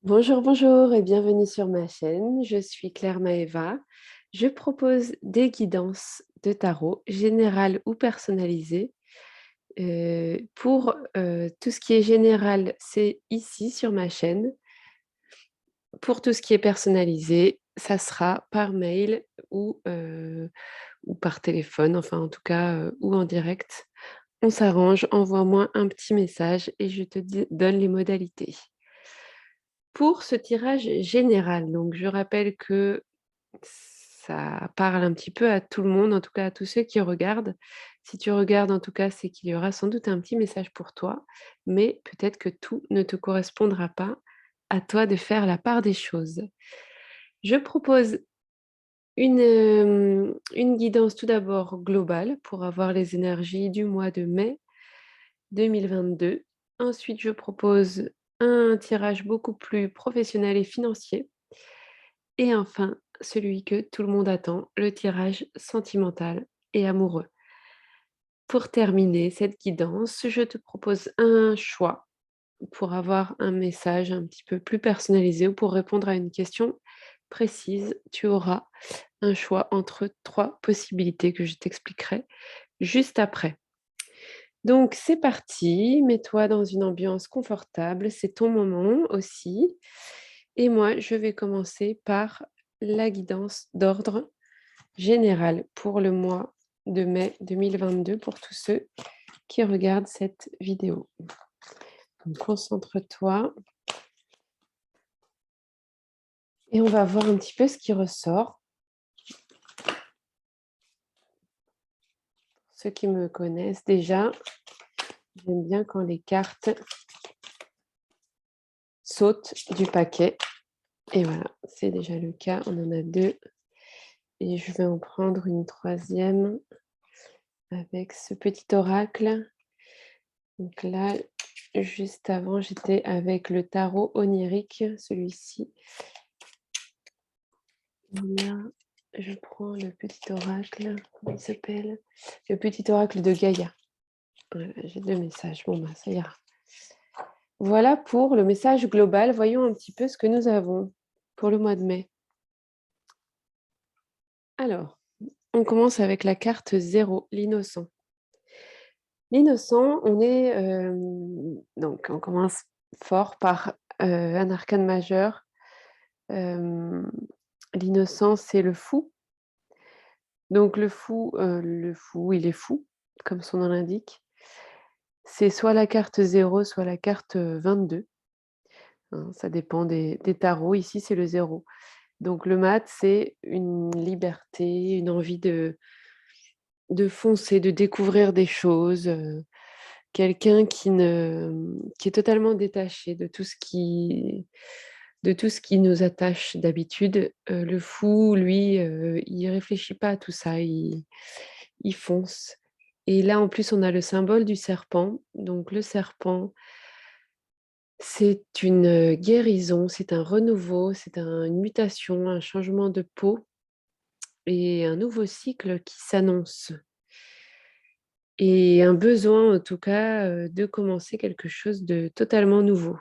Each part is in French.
Bonjour, bonjour et bienvenue sur ma chaîne. Je suis Claire Maeva. Je propose des guidances de tarot, générales ou personnalisées. Pour tout ce qui est général, c'est ici sur ma chaîne. Pour tout ce qui est personnalisé, ça sera par mail ou par téléphone, enfin en tout cas, ou en direct. On s'arrange, envoie-moi un petit message et je te donne les modalités. Pour ce tirage général, donc je rappelle que ça parle un petit peu à tout le monde, en tout cas à tous ceux qui regardent. Si tu regardes, en tout cas, c'est qu'il y aura sans doute un petit message pour toi, mais peut-être que tout ne te correspondra pas. À toi de faire la part des choses. Je propose une guidance tout d'abord globale pour avoir les énergies du mois de mai 2022. Ensuite, je propose un tirage beaucoup plus professionnel et financier. Et enfin, celui que tout le monde attend, le tirage sentimental et amoureux. Pour terminer cette guidance, je te propose un choix pour avoir un message un petit peu plus personnalisé ou pour répondre à une question précise. Tu auras un choix entre 3 possibilités que je t'expliquerai juste après. Donc c'est parti, mets-toi dans une ambiance confortable, c'est ton moment aussi. Et moi, je vais commencer par la guidance d'ordre général pour le mois de mai 2022 pour tous ceux qui regardent cette vidéo. Donc, concentre-toi et on va voir un petit peu ce qui ressort. Ceux qui me connaissent déjà, j'aime bien quand les cartes sautent du paquet. Et voilà, c'est déjà le cas. On en a 2. Et je vais en prendre une 3e avec ce petit oracle. Donc là, juste avant, j'étais avec le tarot onirique, celui-ci. Là, je prends le petit oracle, comment il s'appelle? Le petit oracle de Gaïa. Voilà, j'ai 2 messages. Bon, bah, ça ira. Voilà pour le message global. Voyons un petit peu ce que nous avons pour le mois de mai. Alors, on commence avec la carte 0, l'innocent. L'innocent, donc on commence fort par un arcane majeur. L'innocent, c'est le fou. Donc le fou, il est fou, comme son nom l'indique. C'est soit la carte 0, soit la carte 22. Hein, ça dépend des tarots. Ici, c'est le 0. Donc le mat, c'est une liberté, une envie de foncer, de découvrir des choses. Quelqu'un qui est totalement détaché de tout ce qui nous attache d'habitude. Le fou, lui, il réfléchit pas à tout ça, il fonce. Et là, en plus, on a le symbole du serpent. Donc le serpent, c'est une guérison, c'est un renouveau, c'est une mutation, un changement de peau et un nouveau cycle qui s'annonce. Et un besoin, en tout cas, de commencer quelque chose de totalement nouveau.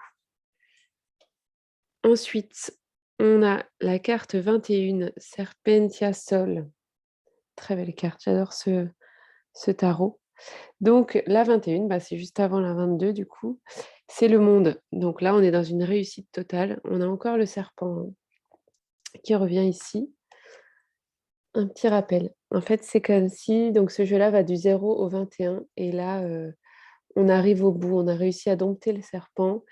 Ensuite, on a la carte 21, Serpentia Sol. Très belle carte, j'adore ce tarot. Donc la 21, bah, c'est juste avant la 22 du coup. C'est le monde. Donc là, on est dans une réussite totale. On a encore le serpent qui revient ici. Un petit rappel. En fait, c'est comme si donc ce jeu-là va du 0 au 21. Et là, on arrive au bout. On a réussi à dompter le serpent.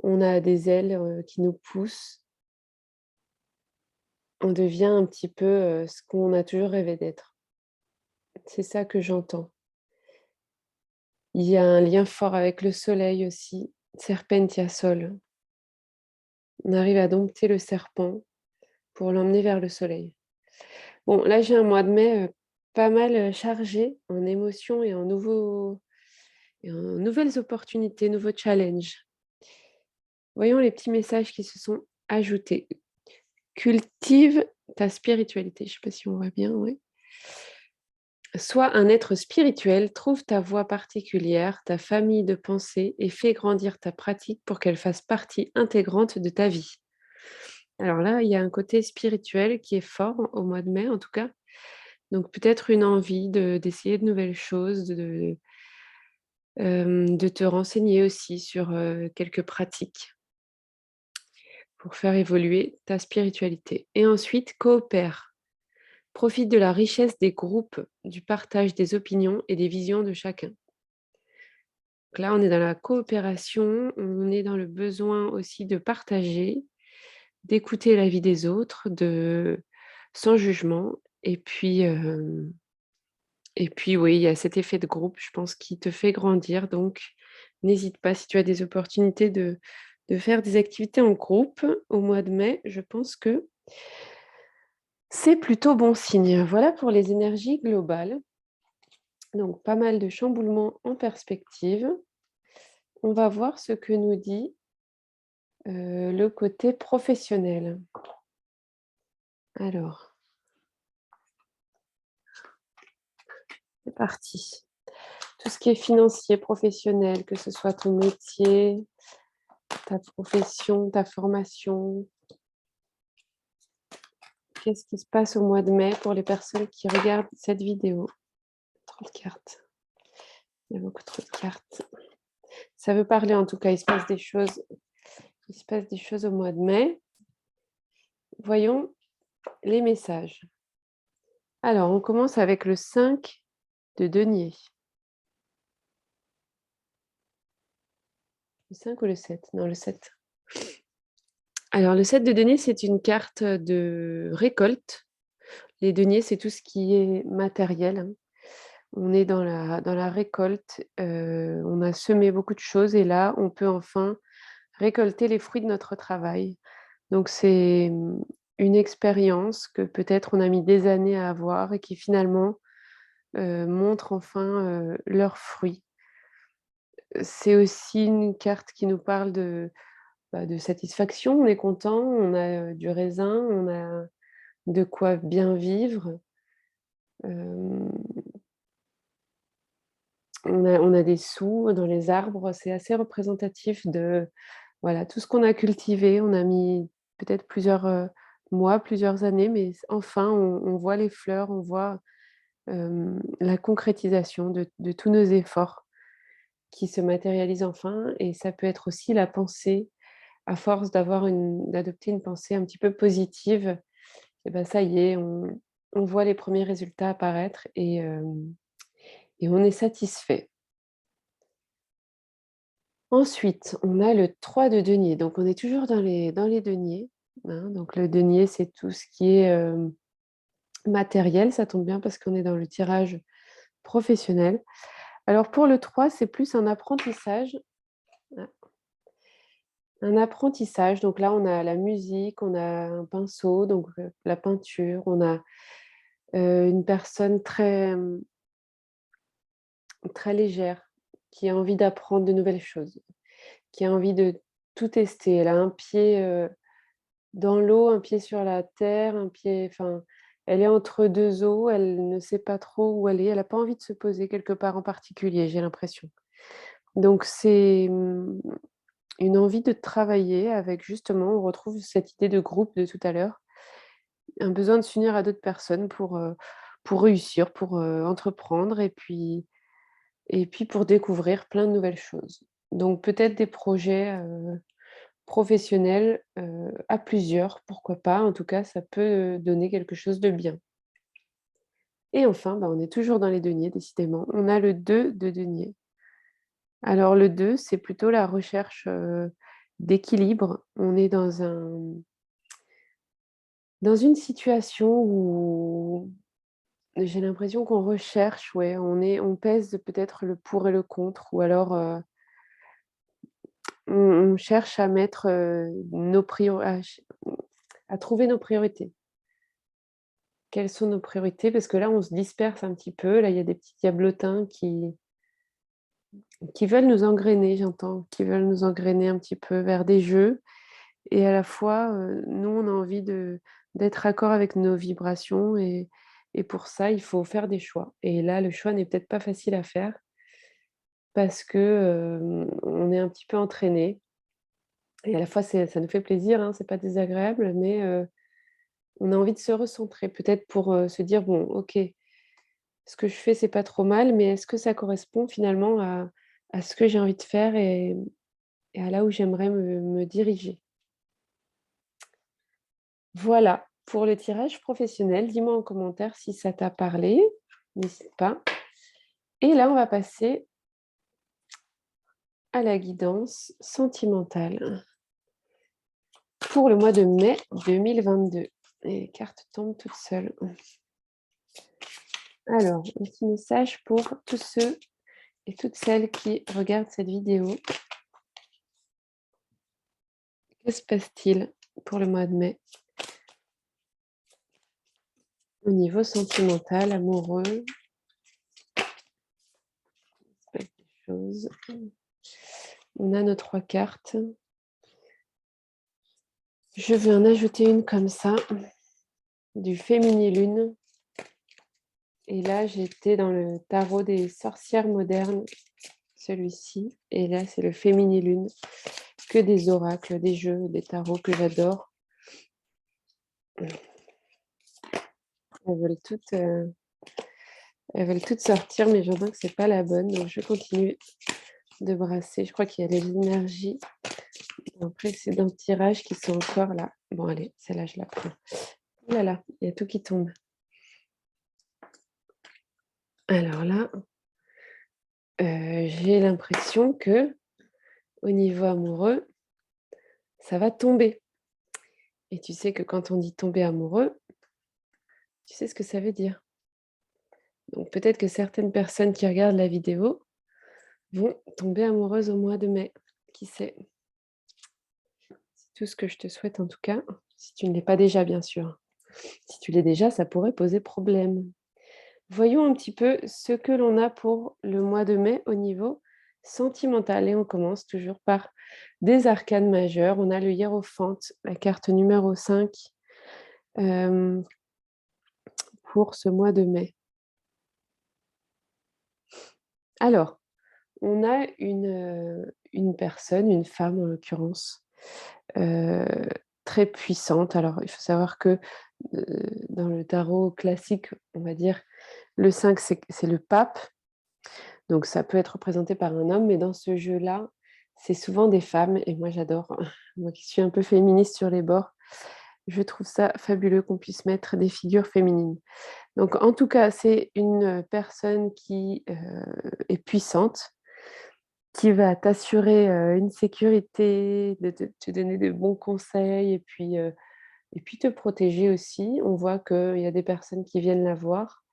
On a des ailes qui nous poussent. On devient un petit peu ce qu'on a toujours rêvé d'être. C'est ça que j'entends. Il y a un lien fort avec le soleil aussi. Serpentia Sol. On arrive à dompter le serpent pour l'emmener vers le soleil. Bon, là, j'ai un mois de mai pas mal chargé en émotions et et en nouvelles opportunités, nouveaux challenges. Voyons les petits messages qui se sont ajoutés. Cultive ta spiritualité. Je ne sais pas si on voit bien, oui. Sois un être spirituel, trouve ta voie particulière, ta famille de pensée et fais grandir ta pratique pour qu'elle fasse partie intégrante de ta vie. Alors là, il y a un côté spirituel qui est fort au mois de mai en tout cas. Donc peut-être une envie d'essayer de nouvelles choses, de te renseigner aussi sur, quelques pratiques pour faire évoluer ta spiritualité. Et ensuite, coopère. Profite de la richesse des groupes, du partage des opinions et des visions de chacun. Donc là, on est dans la coopération, on est dans le besoin aussi de partager, d'écouter l'avis des autres, sans jugement. Et puis oui, il y a cet effet de groupe, je pense, qui te fait grandir. Donc, n'hésite pas si tu as des opportunités de faire des activités en groupe au mois de mai. Je pense que c'est plutôt bon signe. Voilà pour les énergies globales. Donc, pas mal de chamboulements en perspective. On va voir ce que nous dit le côté professionnel. Alors, c'est parti. Tout ce qui est financier, professionnel, que ce soit ton métier, ta profession, ta formation. Qu'est-ce qui se passe au mois de mai pour les personnes qui regardent cette vidéo? Trop de cartes. Il y a beaucoup trop de cartes. Ça veut parler en tout cas, il se passe des choses. Il se passe des choses au mois de mai. Voyons les messages. Alors, on commence avec le 5 de denier. Le 5 ou le 7? Non, le 7. Alors, le 7 de denier, c'est une carte de récolte. Les deniers, c'est tout ce qui est matériel, hein. On est dans la récolte, on a semé beaucoup de choses et là, on peut enfin récolter les fruits de notre travail. Donc c'est, une expérience que peut-être on a mis des années à avoir et qui finalement, montre enfin, leurs fruits. C'est aussi une carte qui nous parle de satisfaction. On est content, on a, du raisin, on a de quoi bien vivre. Hem, on a des sous dans les arbres, c'est assez représentatif de, voilà, tout ce qu'on a cultivé. On a mis peut-être plusieurs, mois, plusieurs années, mais enfin on voit les fleurs, on voit, la concrétisation de tous nos efforts qui se matérialisent enfin et ça peut être aussi la pensée. À force d'adopter une pensée un petit peu positive et ben ça y est, on voit les premiers résultats apparaître et on est satisfait. Ensuite, on a le 3 de denier, donc on est toujours dans les deniers, hein. Donc le denier, c'est tout ce qui est, matériel, ça tombe bien parce qu'on est dans le tirage professionnel. Alors pour le 3, c'est plus ah, un apprentissage, donc là, on a la musique, on a un pinceau, donc la peinture, on a, une personne très légère, qui a envie d'apprendre de nouvelles choses, qui a envie de tout tester. Elle a un pied, dans l'eau, un pied sur la terre, un pied enfin, elle est entre 2 eaux, elle ne sait pas trop où elle est, elle a pas envie de se poser quelque part en particulier, j'ai l'impression. Donc c'est, une envie de travailler avec justement, on retrouve cette idée de groupe de tout à l'heure, un besoin de s'unir à d'autres personnes pour réussir, pour, entreprendre et puis pour découvrir plein de nouvelles choses. Donc peut-être des projets, professionnels, à plusieurs, pourquoi pas? En tout cas, ça peut, donner quelque chose de bien. Et enfin, bah, on est toujours dans les deniers décidément, on a le 2 de denier. Alors le 2, c'est plutôt la recherche, d'équilibre. On est dans une situation où j'ai l'impression qu'on recherche, ouais, on pèse peut-être le pour et le contre ou alors, on cherche à mettre, nos prios à trouver nos priorités. Quelles sont nos priorités? Parce que là, on se disperse un petit peu. Là, il y a des petits diablotins qui veulent nous engrainer, j'entends, qui veulent nous engrainer un petit peu vers des jeux et à la fois, nous, on a envie d'être raccord avec nos vibrations et pour ça, il faut faire des choix et là, le choix n'est peut-être pas facile à faire parce que, on est un petit peu entraîné et à la fois, ça nous fait plaisir, hein, c'est pas désagréable, mais on a envie de se recentrer peut-être pour, se dire: «Bon, OK, ce que je fais, c'est pas trop mal, mais est-ce que ça correspond finalement à ce que j'ai envie de faire et à là où j'aimerais me diriger?» Voilà pour le tirage professionnel. Dis-moi en commentaire si ça t'a parlé, n'hésite pas. Et là, on va passer à la guidance sentimentale pour le mois de mai 2022. Et les cartes tombent toutes seules. Alors, un petit message pour tous ceux et toutes celles qui regardent cette vidéo. Que se passe-t-il pour le mois de mai? Au niveau sentimental, amoureux, il se passe des choses. On a nos 3 cartes. Je vais en ajouter une comme ça, du Féminilune. Et là, j'étais dans le tarot des sorcières modernes, celui-ci. Et là, c'est le Féminilune. Que des oracles, des jeux, des tarots que j'adore. Elles veulent toutes sortir, mais j'entends que c'est pas la bonne. Donc, je continue de brasser. Je crois qu'il y a les énergies d'un précédent tirage qui sont encore là. Bon, allez, celle-là, je la prends. Oh là là, il y a tout qui tombe. Alors là, j'ai l'impression que au niveau amoureux, ça va tomber. Et tu sais que quand on dit tomber amoureux, tu sais ce que ça veut dire. Donc peut-être que certaines personnes qui regardent la vidéo vont tomber amoureuses au mois de mai. Qui sait? C'est tout ce que je te souhaite en tout cas, si tu ne l'es pas déjà bien sûr. Si tu l'es déjà, ça pourrait poser problème. Voyons un petit peu ce que l'on a pour le mois de mai au niveau sentimental et on commence toujours par des arcanes majeures. On a le hiérophante, la carte numéro 5, pour ce mois de mai. Alors, on a une personne, une femme en l'occurrence, heu, très puissante. Alors il faut savoir que, dans le tarot classique, on va dire, le 5 c'est le pape, donc ça peut être représenté par un homme, mais dans ce jeu-là, c'est souvent des femmes et moi j'adore. Moi qui suis un peu féministe sur les bords, je trouve ça fabuleux qu'on puisse mettre des figures féminines. Donc en tout cas, c'est une personne qui, est puissante, qui va t'assurer, une sécurité, de te donner de bons conseils et puis te protéger aussi. On voit qu'il y a des personnes qui viennent la voir.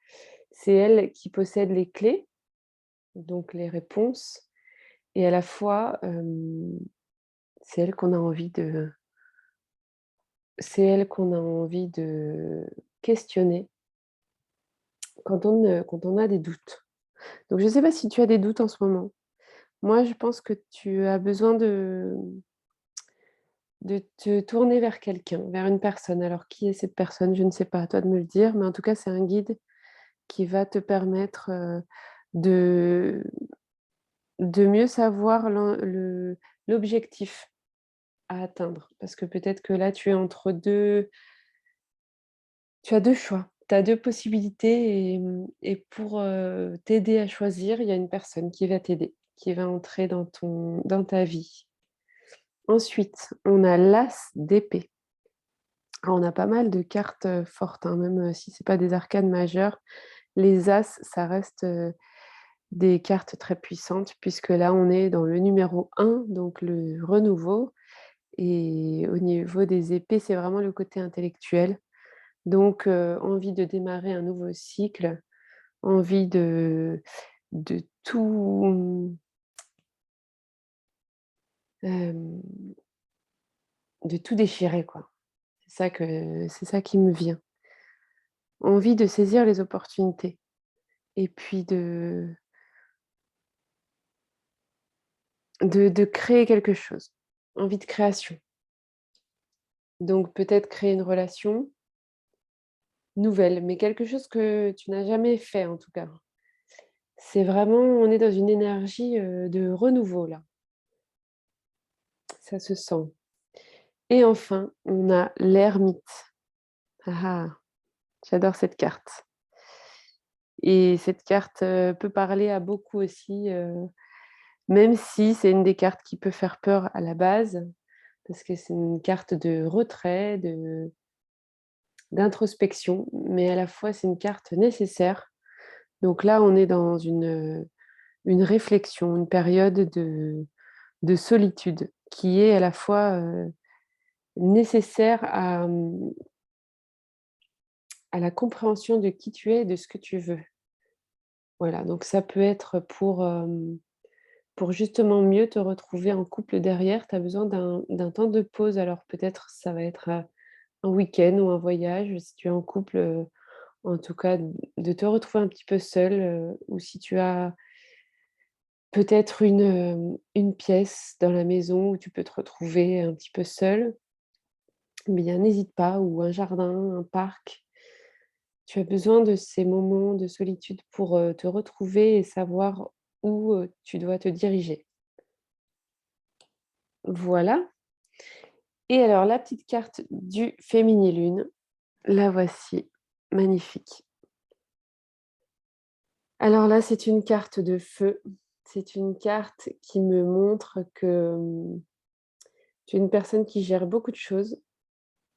C'est elle qui possède les clés, donc les réponses et à la fois, c'est elle qu'on a envie de c'est elle qu'on a envie de questionner quand on a des doutes. Donc je ne sais pas si tu as des doutes en ce moment? Moi, je pense que tu as besoin de te tourner vers quelqu'un, vers une personne. Alors qui est cette personne? Je ne sais pas, à toi de me le dire, mais en tout cas, c'est un guide qui va te permettre, de mieux savoir l'objectif à atteindre. Parce que peut-être que là, tu es entre 2. Tu as 2 choix. Tu as 2 possibilités et pour, t'aider à choisir, il y a une personne qui va t'aider, qui va entrer dans ta vie. Ensuite, on a l'as d'épée. Alors on a pas mal de cartes, fortes, hein, même, si c'est pas des arcanes majeures. Les as, ça reste, des cartes très puissantes puisque là, on est dans le numéro 1, donc le renouveau et au niveau des épées, c'est vraiment le côté intellectuel. Donc envie de démarrer un nouveau cycle, envie de tout, hem, de tout déchirer, quoi. C'est ça qui me vient. Envie de saisir les opportunités et puis de créer quelque chose. Envie de création. Donc peut-être créer une relation, nouvelle, mais quelque chose que tu n'as jamais fait en tout cas. C'est vraiment on est dans une énergie, de renouveau là, ça se sent. Et enfin, on a l'ermite. Ah ah, j'adore cette carte et cette carte, peut parler à beaucoup aussi, même si c'est une des cartes qui peut faire peur à la base, parce que c'est une carte de retrait, d'introspection, mais à la fois c'est une carte nécessaire. Donc là, on est dans une réflexion, une période de solitude qui est à la fois, nécessaire à la compréhension de qui tu es et de ce que tu veux. Voilà, donc ça peut être pour justement mieux te retrouver en couple derrière, tu as besoin d'un temps de pause. Alors peut-être ça va être, un week-end ou un voyage, si tu es en couple, en tout cas de te retrouver un petit peu seul, ou si tu as peut-être une pièce dans la maison où tu peux te retrouver un petit peu seul, eh bien n'hésite pas ou un jardin, un parc. Tu as besoin de ces moments de solitude pour, te retrouver et savoir où, tu dois te diriger. Voilà et alors la petite carte du féminilune, la voici, magnifique. Alors là, c'est une carte de feu. C'est une carte qui me montre que, tu es une personne qui gère beaucoup de choses.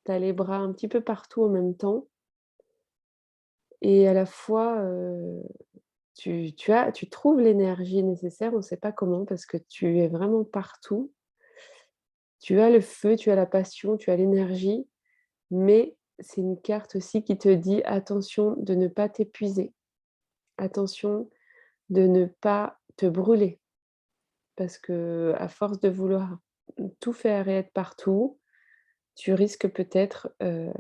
Tu as les bras un petit peu partout en même temps et à la fois, tu trouves l'énergie nécessaire, on ne sait pas comment parce que tu es vraiment partout. Tu as le feu, tu as la passion, tu as l'énergie, mais c'est une carte aussi qui te dit: «Attention de ne pas t'épuiser, attention de ne pas te brûler». Parce qu'à force de vouloir tout faire et être partout, tu risques peut-être, de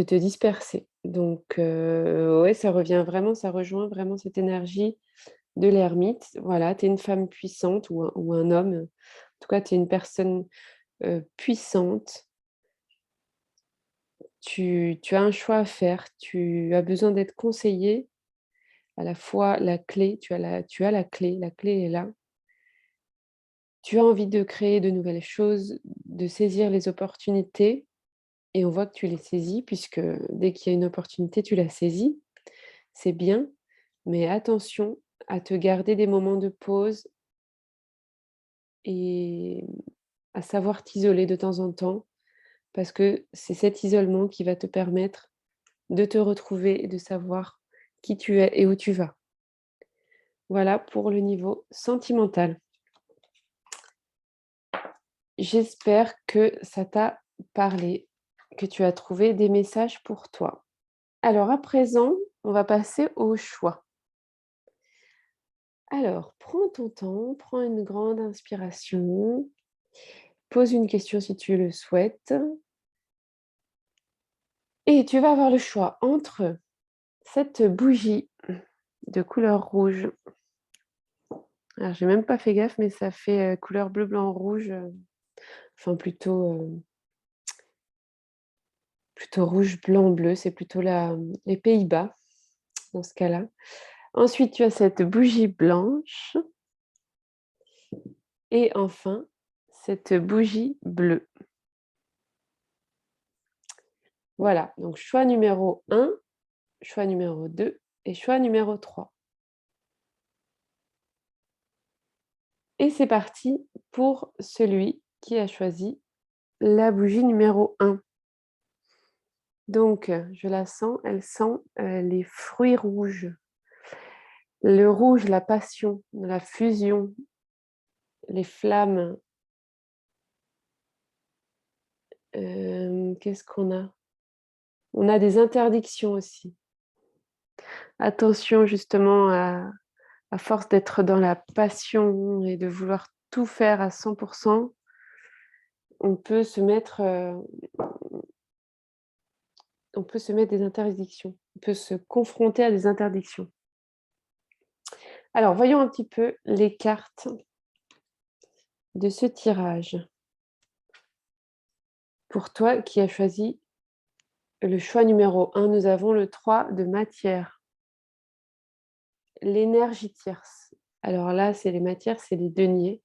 te disperser. Donc ouais, ça rejoint vraiment cette énergie de l'ermite. Voilà, tu es une femme puissante ou un homme. En tout cas, tu es une personne, puissante. Tu as un choix à faire, tu as besoin d'être conseillée. À la fois la clé, tu as la clé, la clé est là. Tu as envie de créer de nouvelles choses, de saisir les opportunités et on voit que tu les saisis puisque dès qu'il y a une opportunité, tu la saisis. C'est bien, mais attention à te garder des moments de pause et à savoir t'isoler de temps en temps parce que c'est cet isolement qui va te permettre de te retrouver et de savoir qui tu es et où tu vas. Voilà pour le niveau sentimental. J'espère que ça t'a parlé, que tu as trouvé des messages pour toi. Alors à présent, on va passer au choix. Alors, prends ton temps, prends une grande inspiration, pose une question si tu le souhaites et tu vas avoir le choix entre cette bougie de couleur rouge. Alors j'ai même pas fait gaffe, mais ça fait, couleur bleu, blanc, rouge, enfin plutôt rouge, blanc, bleu, c'est plutôt les Pays-Bas dans ce cas-là. Ensuite, tu as cette bougie blanche et enfin cette bougie bleue. Voilà, donc choix numéro 1, choix numéro 2 et choix numéro 3. Et c'est parti pour celui qui a choisi la bougie numéro 1. Donc, je la sens, elle sent, les fruits rouges. Le rouge, la passion, la fusion, les flammes. Qu'est-ce qu'on a? On a des interdictions aussi. Attention justement à force d'être dans la passion et de vouloir tout faire à 100, on peut se mettre, on peut se mettre des interdictions. On peut se confronter à des interdictions. Alors voyons un petit peu les cartes de ce tirage. Pour toi qui as choisi Le choix numéro 1, nous avons le 3 de matière. L'énergie tierce. Alors là, c'est les matières, c'est les deniers.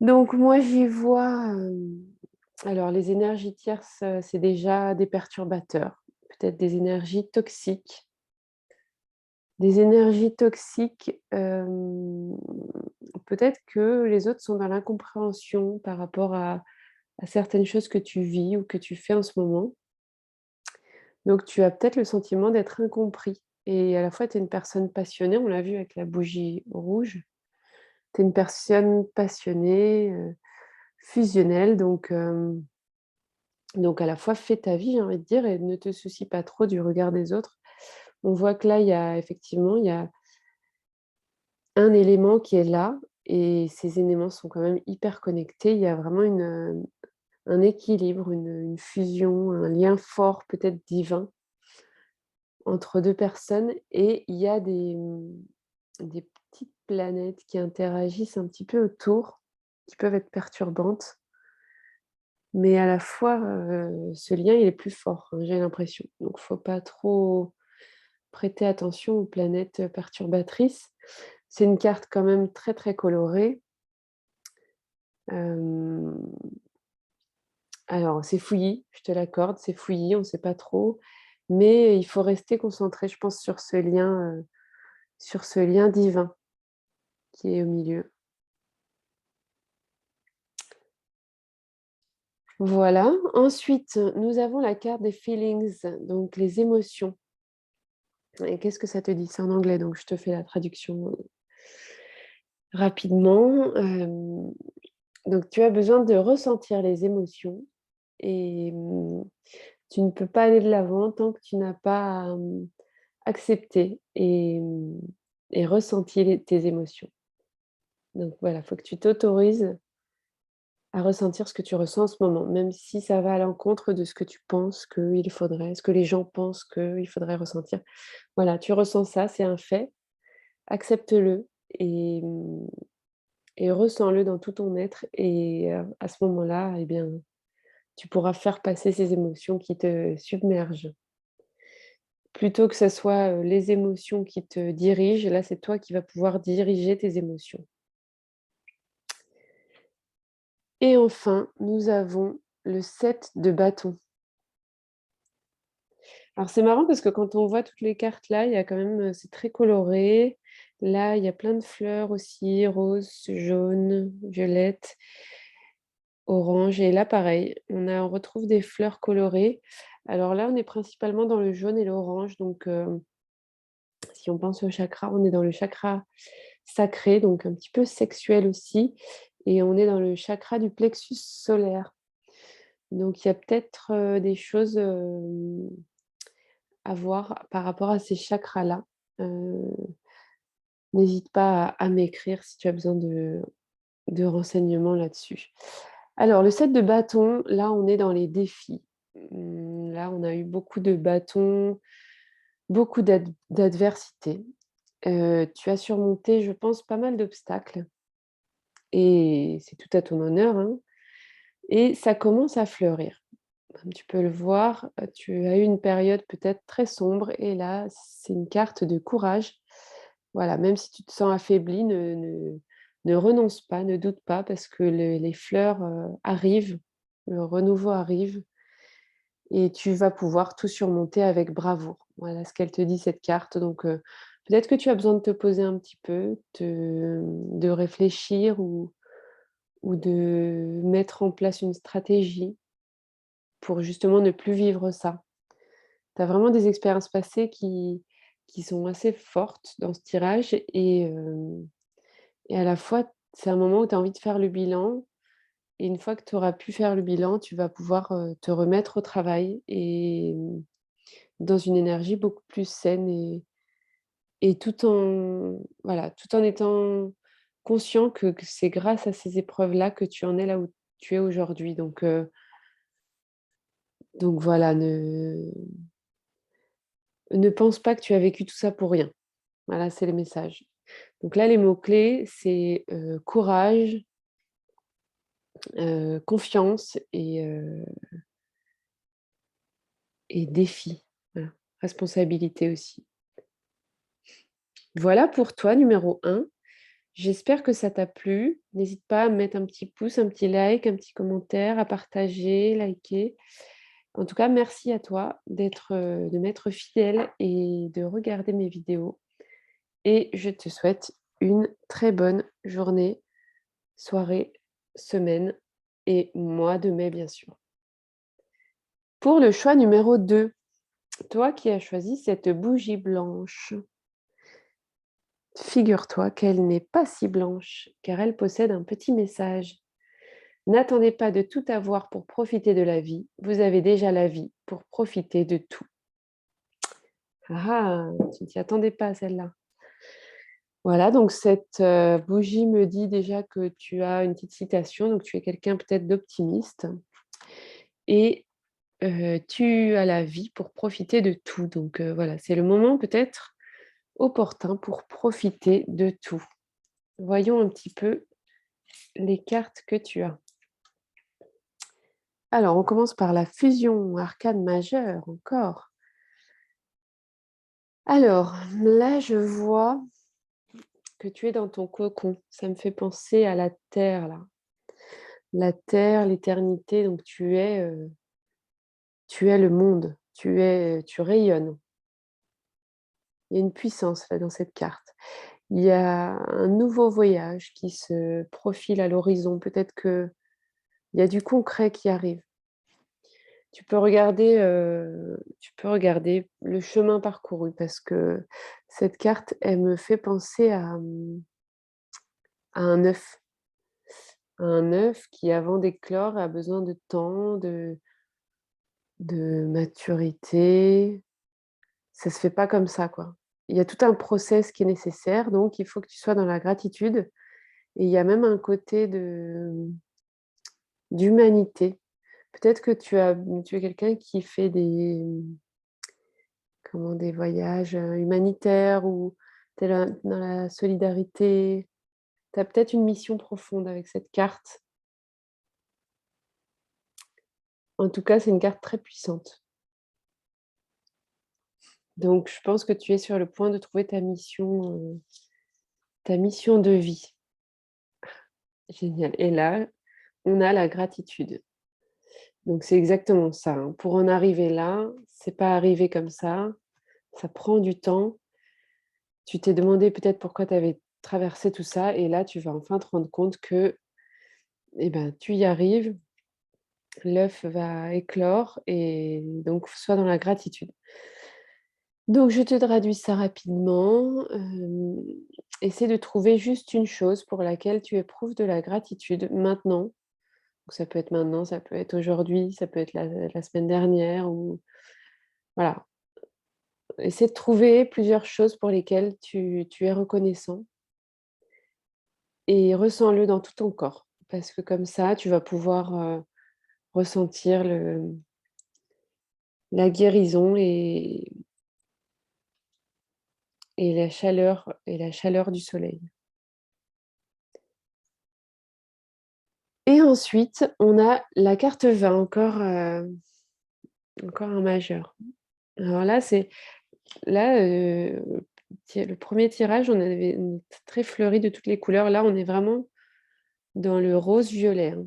Donc moi, j'y vois... alors les énergies tierces, c'est déjà des perturbateurs, peut-être des énergies toxiques. Des énergies toxiques, peut-être que les autres sont dans l'incompréhension par rapport à certaines choses que tu vis ou que tu fais en ce moment. Donc tu as peut-être le sentiment d'être incompris et à la fois tu es une personne passionnée, on l'a vu avec la bougie rouge. Tu es une personne passionnée, fusionnelle donc à la fois fais ta vie, j'ai envie de dire et ne te soucie pas trop du regard des autres. On voit que là, il y a effectivement, il y a un élément qui est là et ces éléments sont quand même hyper connectés. Il y a vraiment un équilibre, une fusion, un lien fort, peut-être divin, entre 2 personnes et il y a des petites planètes qui interagissent un petit peu autour, qui peuvent être perturbantes, mais à la fois, ce lien, il est plus fort, hein, j'ai l'impression. Donc faut pas trop prêter attention aux planètes, perturbatrices. C'est une carte quand même très, très colorée. Hem, alors c'est fouillis, je te l'accorde, c'est fouillis, on ne sait pas trop, mais il faut rester concentré, je pense, sur ce lien divin qui est au milieu. Voilà. Ensuite, nous avons la carte des feelings, donc les émotions. Et qu'est-ce que ça te dit? C'est en anglais, donc je te fais la traduction, rapidement. Donc tu as besoin de ressentir les émotions et tu ne peux pas aller de l'avant tant que tu n'as pas, accepté et ressenti tes émotions. Donc voilà, il faut que tu t'autorises à ressentir ce que tu ressens en ce moment, même si ça va à l'encontre de ce que tu penses qu'il faudrait, ce que les gens pensent qu'il faudrait ressentir. Voilà, tu ressens ça, c'est un fait, accepte-le et et ressens-le dans tout ton être et à ce moment-là, eh bien, tu pourras faire passer ces émotions qui te submergent. Plutôt que ce soit, les émotions qui te dirigent, là, c'est toi qui vas pouvoir diriger tes émotions. Et enfin, nous avons le 7 de bâton. Alors c'est marrant parce que quand on voit toutes les cartes là, il y a quand même, c'est très coloré. Là, il y a plein de fleurs aussi, roses, jaunes, violettes, orange et là pareil, on retrouve des fleurs colorées. Alors là, on est principalement dans le jaune et l'orange donc si on pense au chakra, on est dans le chakra sacré, donc un petit peu sexuel aussi et on est dans le chakra du plexus solaire. Donc il y a peut-être, des choses, à voir par rapport à ces chakras-là. Heu, n'hésite pas à m'écrire si tu as besoin de renseignements là-dessus. Alors le 7 de bâton, là, on est dans les défis. Là, on a eu beaucoup de bâtons, beaucoup d'adversités. Tu as surmonté, je pense, pas mal d'obstacles et c'est tout à ton honneur, hein et ça commence à fleurir. Comme tu peux le voir, tu as eu une période peut-être très sombre et là, c'est une carte de courage. Voilà, même si tu te sens affaibli, ne renonce pas, ne doute pas parce que les fleurs, arrivent, le renouveau arrive et tu vas pouvoir tout surmonter avec bravoure. Voilà ce qu'elle te dit cette carte donc peut-être que tu as besoin de te poser un petit peu, de réfléchir ou de mettre en place une stratégie pour justement ne plus vivre ça. Tu as vraiment des expériences passées qui sont assez fortes dans ce tirage et à la fois, c'est un moment où tu as envie de faire le bilan et une fois que tu auras pu faire le bilan, tu vas pouvoir, te remettre au travail et dans une énergie beaucoup plus saine et tout en voilà, tout en étant conscient que c'est grâce à ces épreuves-là que tu en es là où tu es aujourd'hui donc voilà, ne pense pas que tu as vécu tout ça pour rien. Voilà, c'est le message. Donc là, les mots-clés, c'est, courage, confiance et défi. Voilà, responsabilité aussi. Voilà pour toi, numéro 1. J'espère que ça t'a plu. N'hésite pas à mettre un petit pouce, un petit like, un petit commentaire, à partager, liker. En tout cas, merci à toi de m'être fidèle et de regarder mes vidéos. Et je te souhaite une très bonne journée, soirée, semaine et mois de mai, bien sûr. Pour le choix numéro 2, toi qui as choisi cette bougie blanche, figure-toi qu'elle n'est pas si blanche, car elle possède un petit message. N'attendez pas de tout avoir pour profiter de la vie. Vous avez déjà la vie pour profiter de tout. Ah, tu ne t'y attendais pas à celle-là. Voilà, donc cette bougie me dit déjà que tu as une petite citation, donc tu es quelqu'un peut-être d'optimiste. Et tu as la vie pour profiter de tout. Donc voilà, c'est le moment peut-être opportun pour profiter de tout. Voyons un petit peu les cartes que tu as. Alors, on commence par la fusion, arcane majeure encore. Alors, là, je vois que tu es dans ton cocon. Ça me fait penser à la terre, là. La terre, l'éternité, donc tu es le monde, tu rayonnes. Il y a une puissance là dans cette carte. Il y a un nouveau voyage qui se profile à l'horizon. Peut-être qu'il y a du concret qui arrive. Tu peux regarder le chemin parcouru parce que cette carte, elle me fait penser à un œuf qui, avant d'éclore, a besoin de temps, de maturité. Ça se fait pas comme ça, quoi. Il y a tout un process qui est nécessaire, donc il faut que tu sois dans la gratitude. Et il y a même un côté d'humanité. Peut-être que tu es quelqu'un qui fait des voyages humanitaires ou tu es dans la solidarité. Tu as peut-être une mission profonde avec cette carte. En tout cas, c'est une carte très puissante. Donc, je pense que tu es sur le point de trouver ta mission de vie. Génial. Et là, on a la gratitude. Donc, c'est exactement ça, hein. Pour en arriver là, c'est pas arrivé comme ça prend du temps. Tu t'es demandé peut-être pourquoi tu avais traversé tout ça et là, tu vas enfin te rendre compte que, eh ben, tu y arrives, l'œuf va éclore et donc sois dans la gratitude. Donc je te traduis ça rapidement, essaie de trouver juste une chose pour laquelle tu éprouves de la gratitude maintenant. Donc ça peut être maintenant, ça peut être aujourd'hui, ça peut être la semaine dernière ou voilà. Essaie de trouver plusieurs choses pour lesquelles tu es reconnaissant et ressens-le dans tout ton corps. Parce que comme ça, tu vas pouvoir, ressentir la guérison et la chaleur du soleil. Et ensuite, on a la carte 20, encore un majeur. Alors là, le premier tirage, on avait très fleuri de toutes les couleurs. Là, on est vraiment dans le rose-violet, hein.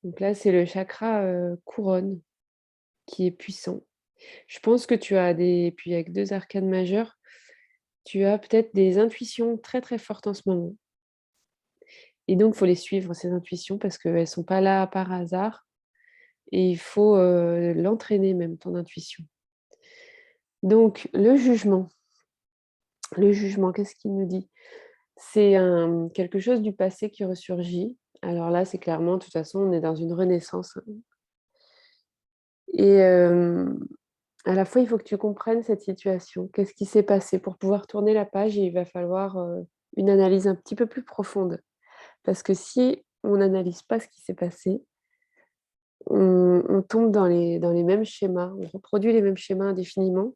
Donc là, c'est le chakra, couronne qui est puissant. Je pense que puis avec 2 arcanes majeures, tu as peut-être des intuitions très, très fortes en ce moment. Et donc, il faut les suivre, ces intuitions, parce qu'elles ne sont pas là par hasard et il faut, l'entraîner même, ton intuition. Donc le jugement, qu'est-ce qu'il nous dit? C'est quelque chose du passé qui ressurgit. Alors là, c'est clairement, de toute façon, on est dans une renaissance, hein. Et à la fois, il faut que tu comprennes cette situation. Qu'est-ce qui s'est passé? Pour pouvoir tourner la page, il va falloir, une analyse un petit peu plus profonde. Parce que si on n'analyse pas ce qui s'est passé, on tombe dans les mêmes schémas, on reproduit les mêmes schémas indéfiniment,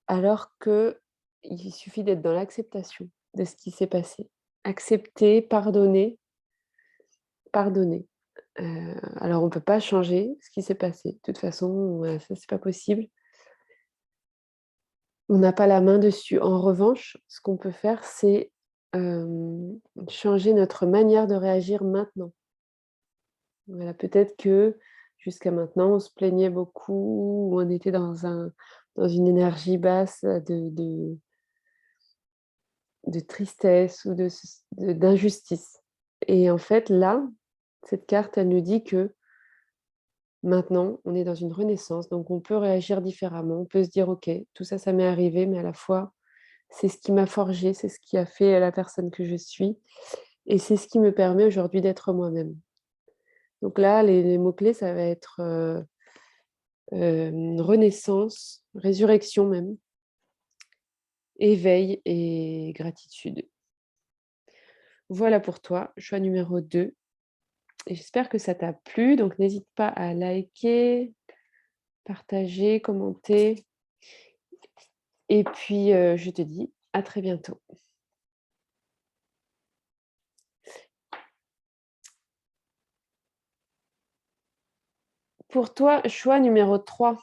alors qu'il suffit d'être dans l'acceptation de ce qui s'est passé. Accepter, pardonner, pardonner. Alors on ne peut pas changer ce qui s'est passé. De toute façon, ça, c'est pas possible. On n'a pas la main dessus. En revanche, ce qu'on peut faire, c'est, changer notre manière de réagir maintenant. Voilà, peut-être que jusqu'à maintenant, on se plaignait beaucoup ou on était dans une énergie basse, de tristesse ou d'injustice. Et en fait, là, cette carte, elle nous dit que maintenant, on est dans une renaissance, donc on peut réagir différemment. On peut se dire: «OK, tout ça, ça m'est arrivé, mais à la fois, c'est ce qui m'a forgé, c'est ce qui a fait la personne que je suis et c'est ce qui me permet aujourd'hui d'être moi-même». Donc là, les mots-clés, ça va être, renaissance, résurrection même, éveil et gratitude. Voilà pour toi, choix numéro 2. Et j'espère que ça t'a plu, donc n'hésite pas à liker, partager, commenter et puis, je te dis à très bientôt. Pour toi, choix numéro 3.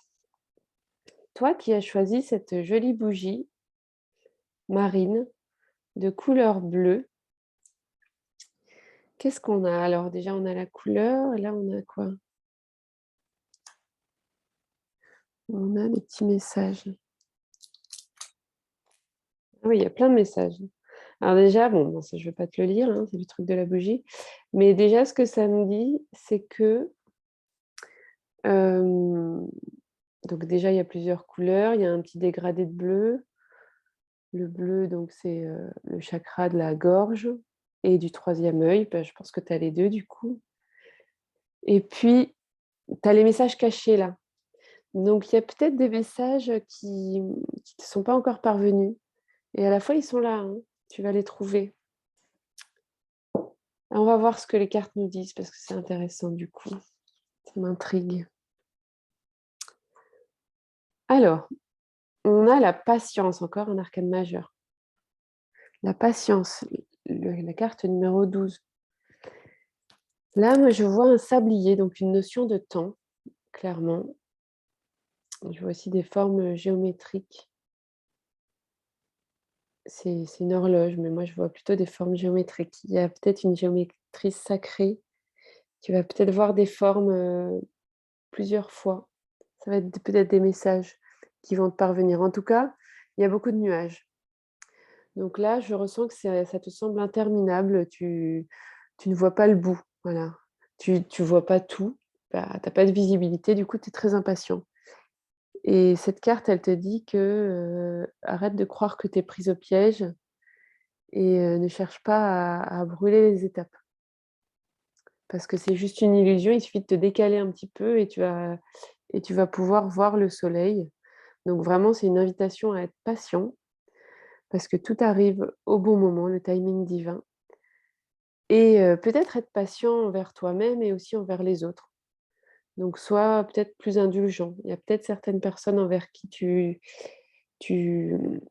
Toi qui as choisi cette jolie bougie marine de couleur bleue, qu'est-ce qu'on a? Alors déjà, on a la couleur et là, on a quoi? On a des petits messages. Ah oui, il y a plein de messages. Alors déjà, bon, ça, je ne vais pas te le lire, hein, c'est le truc de la bougie. Mais déjà, ce que ça me dit, c'est que, donc déjà, il y a plusieurs couleurs, il y a un petit dégradé de bleu. Le bleu, donc c'est, le chakra de la gorge et du troisième œil. Bah, je pense que tu as les 2 du coup. Et puis, tu as les messages cachés là. Donc il y a peut-être des messages qui ne te sont pas encore parvenus et à la fois ils sont là, hein, tu vas les trouver. On va voir ce que les cartes nous disent parce que c'est intéressant du coup, ça m'intrigue. Alors, on a la patience, encore un arcane majeur. La patience, la carte numéro 12. Là, moi, je vois un sablier, donc une notion de temps, clairement. Je vois aussi des formes géométriques. C'est une horloge, mais moi, je vois plutôt des formes géométriques. Il y a peut-être une géométrie sacrée. Tu vas peut-être voir des formes plusieurs fois. Ça va être peut-être des messages qui vont te parvenir. En tout cas, il y a beaucoup de nuages. Donc là, je ressens que ça te semble interminable. Tu ne vois pas le bout. Voilà. Tu ne vois pas tout. Bah, tu as pas de visibilité. Du coup, tu es très impatient. Et cette carte, elle te dit que, arrête de croire que tu es prise au piège et ne cherche pas à brûler les étapes. Parce que c'est juste une illusion, il suffit de te décaler un petit peu et tu vas pouvoir voir le soleil. Donc vraiment, c'est une invitation à être patient parce que tout arrive au bon moment, le timing divin et peut-être être patient envers toi-même et aussi envers les autres. Donc sois peut-être plus indulgent. Il y a peut-être certaines personnes envers qui tu tu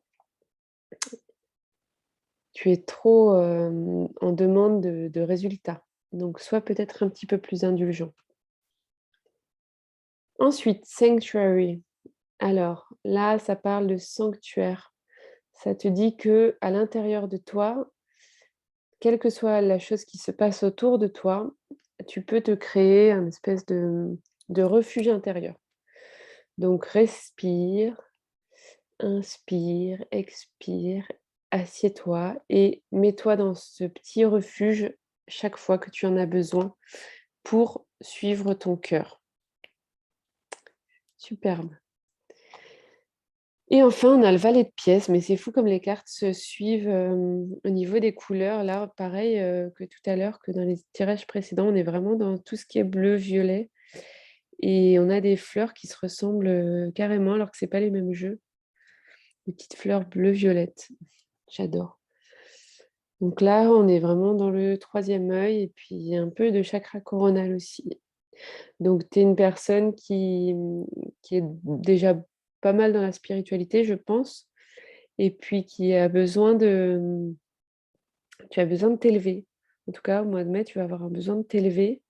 es trop, en demande de résultats. Donc sois peut-être un petit peu plus indulgent. Ensuite, sanctuary. Alors là, ça parle de sanctuaire. Ça te dit que à l'intérieur de toi, quelle que soit la chose qui se passe autour de toi, tu peux te créer un espèce de refuge intérieur. Donc respire, inspire, expire, assieds-toi et mets-toi dans ce petit refuge chaque fois que tu en as besoin pour suivre ton cœur. Superbe. Et enfin, on a le valet de pièces, mais c'est fou comme les cartes se suivent, au niveau des couleurs. Là, pareil, que tout à l'heure, que dans les tirages précédents, on est vraiment dans tout ce qui est bleu, violet et on a des fleurs qui se ressemblent, carrément alors que c'est pas les mêmes jeux. Des petites fleurs bleu-violette. J'adore. Donc là, on est vraiment dans le troisième œil et puis un peu de chakra coronal aussi. Donc tu es une personne qui est déjà pas mal dans la spiritualité, je pense et puis qui a besoin tu as besoin de t'élever. En tout cas, au mois de mai, tu vas avoir un besoin de t'élever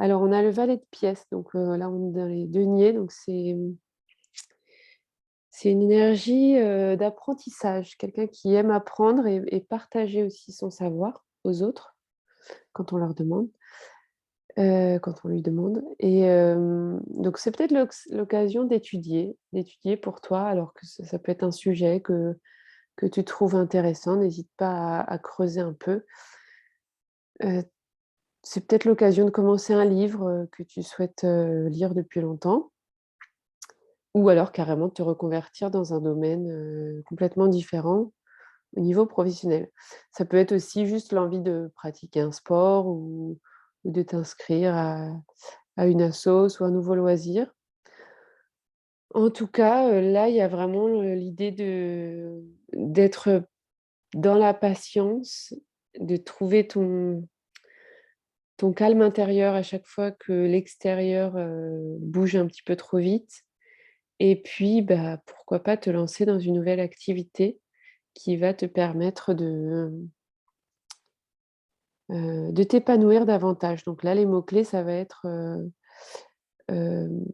Alors on a le valet de pièce, donc là on est dans les deniers, donc c'est une énergie, d'apprentissage, quelqu'un qui aime apprendre et partager aussi son savoir aux autres quand on leur demande, quand on lui demande et donc c'est peut-être l'occasion d'étudier pour toi alors que ça peut être un sujet que tu trouves intéressant. N'hésite pas à creuser un peu. Heu, c'est peut-être l'occasion de commencer un livre, que tu souhaites, lire depuis longtemps ou alors carrément de te reconvertir dans un domaine, complètement différent au niveau professionnel. Ça peut être aussi juste l'envie de pratiquer un sport ou de t'inscrire à une assos ou un nouveau loisir. En tout cas, là, il y a vraiment, l'idée d'être dans la patience, de trouver ton calme intérieur à chaque fois que l'extérieur, bouge un petit peu trop vite et puis, bah, pourquoi pas te lancer dans une nouvelle activité qui va te permettre de t'épanouir davantage. Donc là, les mots-clés, ça va être, hem,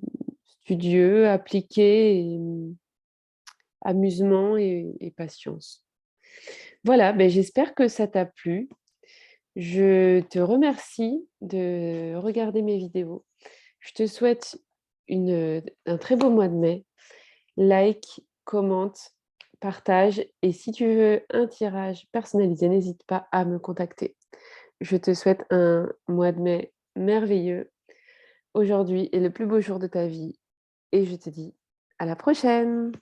studieux, appliqué et amusement et patience. Voilà, beh, j'espère que ça t'a plu. Je te remercie de regarder mes vidéos. Je te souhaite un très beau mois de mai. Like, commente, partage et si tu veux un tirage personnalisé, n'hésite pas à me contacter. Je te souhaite un mois de mai merveilleux. Aujourd'hui est le plus beau jour de ta vie et je te dis à la prochaine.